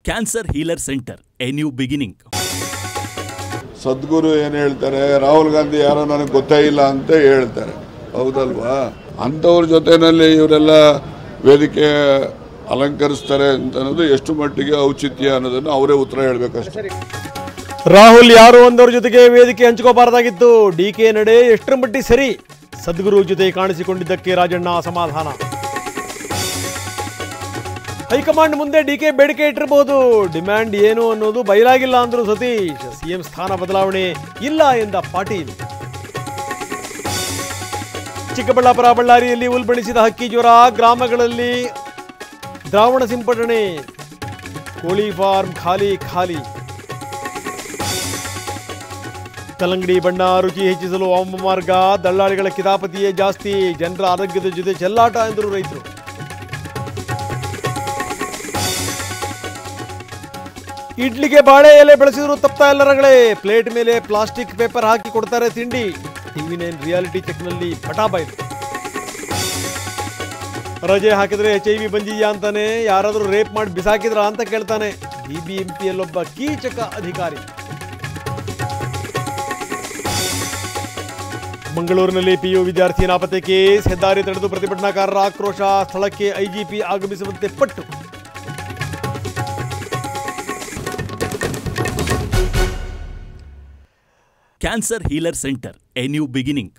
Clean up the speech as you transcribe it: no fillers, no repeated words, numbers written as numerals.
Cancer healer centre a new beginning. Sadhguru ಏನು ಹೇಳ್ತಾರೆ, ರಾಹುಲ್ ಗಾಂಧಿ ಯಾರೋ ನನಗೆ ಗೊತ್ತೇ ಇಲ್ಲ ಅಂತ ಹೇಳ್ತಾರೆ, ಹೌದಲ್ವಾ? ಅಂಥವ್ರ ಜೊತೆಯಲ್ಲಿ ಇವರೆಲ್ಲ ವೇದಿಕೆ ಅಲಂಕರಿಸ್ತಾರೆ ಅಂತ ಅನ್ನೋದು ಎಷ್ಟು ಮಟ್ಟಿಗೆ ಔಚಿತ್ಯ ಅನ್ನೋದನ್ನು ಅವರೇ ಉತ್ತರ ಹೇಳಬೇಕಷ್ಟೇ. ರಾಹುಲ್ ಯಾರು ಒಂದವ್ರ ಜೊತೆಗೆ ವೇದಿಕೆ ಹಂಚ್ಕೋಬಾರದಾಗಿತ್ತು. ಡಿಕೆ ನಡೆ ಎಷ್ಟರ ಮಟ್ಟಿಗೆ ಸರಿ? ಸದ್ಗುರು ಜೊತೆ ಕಾಣಿಸಿಕೊಂಡಿದ್ದಕ್ಕೆ ರಾಜಣ್ಣ ಅಸಮಾಧಾನ. ಹೈಕಮಾಂಡ್ ಮುಂದೆ ಡಿಕೆ ಬೇಡಿಕೆ ಇಟ್ಟಿರಬಹುದು, ಡಿಮ್ಯಾಂಡ್ ಏನು ಅನ್ನೋದು ಬಯಲಾಗಿಲ್ಲ ಅಂದ್ರು ಸತೀಶ್. ಸಿಎಂ ಸ್ಥಾನ ಬದಲಾವಣೆ ಇಲ್ಲ ಎಂದ ಪಾಟೀಲ್. ಚಿಕ್ಕಬಳ್ಳಾಪುರ ಬಳ್ಳಾರಿಯಲ್ಲಿ ಉಲ್ಬಣಿಸಿದ ಹಕ್ಕಿ ಜ್ವರ, ಗ್ರಾಮಗಳಲ್ಲಿ ದ್ರಾವಣ ಸಿಂಪಡಣೆ, ಕೋಳಿ ಫಾರ್ಮ್ ಖಾಲಿ ಖಾಲಿ. ಕಲ್ಲಂಗಡಿ ಬಣ್ಣ ರುಚಿ ಹೆಚ್ಚಿಸಲು ಮಾರ್ಗ, ದಳ್ಳಾಳಿಗಳ ಕಿತಾಪತಿಯೇ ಜಾಸ್ತಿ, ಜನರ ಆರೋಗ್ಯದ ಜೊತೆ ಚೆಲ್ಲಾಟ ಎಂದರು ರೈತರು. ಇಡ್ಲಿಗೆ ಬಾಳೆ ಎಲೆ ಬೆಳೆಸಿದ್ರು ತಪ್ತಾ ಇಲ್ಲ ರಗಳೇ, ಪ್ಲೇಟ್ ಮೇಲೆ ಪ್ಲಾಸ್ಟಿಕ್ ಪೇಪರ್ ಹಾಕಿ ಕೊಡ್ತಾರೆ ತಿಂಡಿ. ಟಿವಿ9 ರಿಯಾಲಿಟಿ ಚೆಕ್ನಲ್ಲಿ ಪಟಾಬೈಲ್. ರಜೆ ಹಾಕಿದ್ರೆ HIV ಬಂದಿದ್ಯಾ ಅಂತಾನೆ, ಯಾರಾದರೂ ರೇಪ್ ಮಾಡಿ ಬಿಸಾಕಿದ್ರ ಅಂತ ಕೇಳ್ತಾನೆ BBMPಯಲ್ಲೊಬ್ಬ ಕೀಚಕ ಅಧಿಕಾರಿ. ಮಂಗಳೂರಿನಲ್ಲಿ PU ವಿದ್ಯಾರ್ಥಿ ನಾಪತ್ತೆ ಕೇಸ್, ಹೆದ್ದಾರಿ ತಡೆದು ಪ್ರತಿಭಟನಾಕಾರರ ಆಕ್ರೋಶ, ಸ್ಥಳಕ್ಕೆ IGP ಆಗಮಿಸುವಂತೆ ಪಟ್ಟು. Cancer healer centre a new beginning.